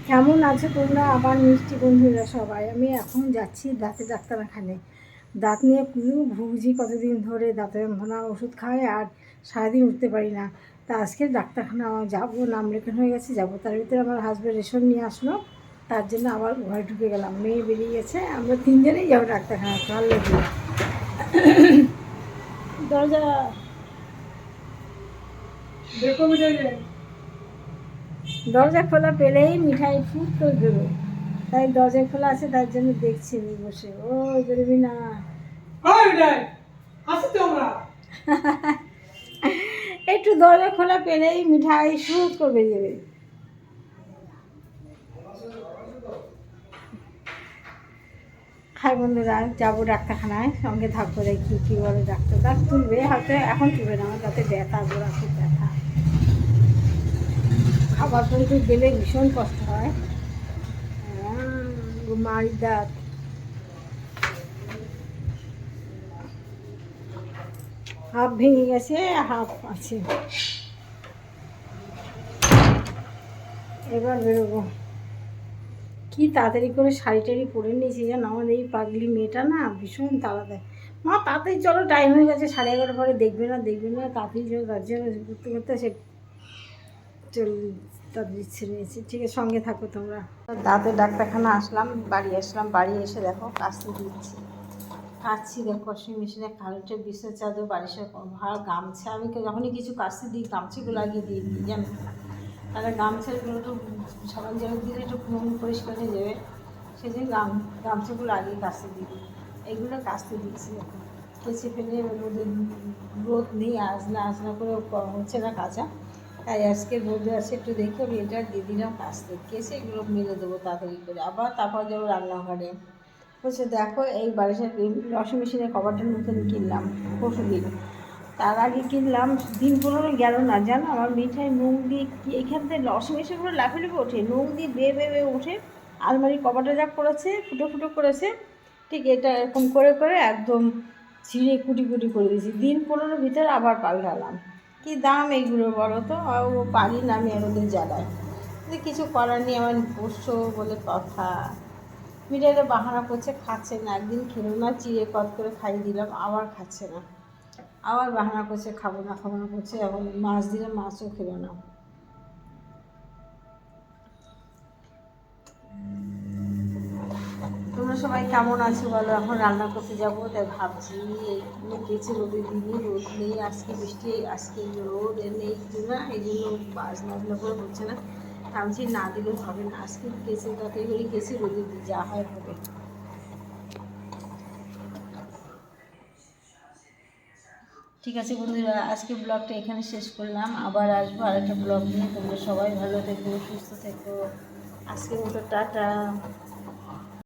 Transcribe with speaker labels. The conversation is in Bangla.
Speaker 1: কেমন আছো তোমরা আমার মিষ্টি বন্ধুরা সবাই? আমি এখন যাচ্ছি দাঁতের ডাক্তারখানে। দাঁত নিয়ে খুব ভুগছি কতদিন ধরে, দাঁতের যন্ত্রণা, ওষুধ খাই আর সারাদিন উঠতে পারি না। তা আজকে ডাক্তারখানা যাবো, নাম লেখানো হয়ে গেছে, যাবো। তার ভিতরে আমার হাজব্যান্ড রেশন নিয়ে আসলো, তার জন্য আবার ঘরে ঢুকে গেলাম। মেয়ে বেরিয়ে গেছে, আমরা তিনজনেই যাবো ডাক্তারখানা। ভালো লাগে দরজা দরজা খোলা পেলেই মিঠাই ফুট করে দেবো, তাই দরজা খোলা আছে, তার জন্য দেখছি আমি বসে। ও বেরোবি না? একটু দরজা খোলা পেলেই মিঠাই শুট করে বেরিয়ে যাবে। হাই বন্ধুরা, যাবো ডাক্তারখানায়, সঙ্গে থাকবো, দেখি কী বলে ডাক্তার। দাঁত তুলবে হয়তো, এখন তুলবে না, আমার দাঁতে ব্যথা, গোড়া খুব ব্যথা। খাবার পরে তো গেলে ভীষণ কষ্ট হয়। মারি দাঁত হাফ ভেঙে গেছে, হাফ আছে। এবার বেরোবো। কি তাড়াতাড়ি করে শাড়ি টাড়ি পরে নিয়েছি যেন, আমার এই পাগলি মেয়েটা না ভীষণ তাড়া দেয়। মা তাড়াতাড়ি চলো, টাইম হয়ে গেছে, 11:30 পরে দেখবে না তাড়াতাড়ি চলো, তার জন্য করতে করতে সে চল তাদের ইচ্ছে নিয়েছি। ঠিক আছে, সঙ্গে থাকো তোমরা। দাঁতের ডাক্তারখানা আসলাম, বাড়ি আসলাম, বাড়ি এসে দেখো কাচতে দিচ্ছি, কাচ্ছি। দেখো ওয়াশিং মেশিনে কারেন্টের বিছানার চাদর, বালিশের ভাড়া, গামছা। আমি যখনই কিছু কাচতে দিই গামছাগুলো লাগিয়ে দিয়ে দিই জানো, তাহলে গামছাগুলো তো সাবান জল দিলে একটু পরিষ্কার হয়ে যাবে, সেই জন্য গামছাগুলো আগেই কাচতে দিই। এইগুলো কাচতে দিচ্ছি এখন, কেচে ফেলে রোদ নেই, আজনা করে হচ্ছে না কাঁচা, তাই আজকে রোদে আছে একটু দেখে আমি এটা দিয়ে দিলাম কাচতে। কেচে এগুলো মেলে দেবো তাড়াতাড়ি করে, আবার তারপর যাবো রান্নাঘরে। বলছে দেখো এই বালিশের ওয়াশিং মেশিনের কভারটা নতুন কিনলাম পরশু দিন, তার আগে কিনলাম, দিন 15 গেল না জানো, আমার মিঠাই নুন দিয়ে এইখান থেকে ওয়াশিং মেশিন করে লাফে ওঠে, নুন দিয়ে বেয়ে ওঠে, আলমারি কভারটা যা করেছে ফুটো ফুটো করেছে, ঠিক এটা এরকম করে করে একদম ছিঁড়ে কুটি কুটি করে দিয়েছি। দিন 15 ভিতরে আবার পাল্টালাম। কি দাম এইগুলো বলো তো, ও পারি না আমি, আর ওদের জ্বালায়, কিন্তু কিছু করার নেই, আমার পোষ্য বলে কথা। মিঠাইটা বাহানা করছে, খাচ্ছে না, একদিন খেলো না, চিড়ে কত করে খাইয়ে দিলাম, আবার খাচ্ছে না, আবার বাহানা করছে খাবো না করছে। এখন মাছ দিলে মাছও খেলো না। তোমরা সবাই কেমন আছো বলো? এখন রান্না করতে যাবো, তাই ভাবছি এইগুলো কেচে রোদে দিনই, রোদ নেই, আজকে বৃষ্টি, আজকে রোদ নেই কিছু না, এই জন্য বাজনা করে হচ্ছে না। ভাবছি না দিলেও হবে না, আজকে কেচে তাতে করে কেচে রোদে দিই, যা হয় হবে। ঠিক আছে বন্ধুরা, আজকে ব্লগটা এখানে শেষ করলাম, আবার আসবো আরেকটা ব্লগ নিয়ে। তোমরা সবাই ভালো থেকো, সুস্থ থেকো, আজকের মতো টাটা।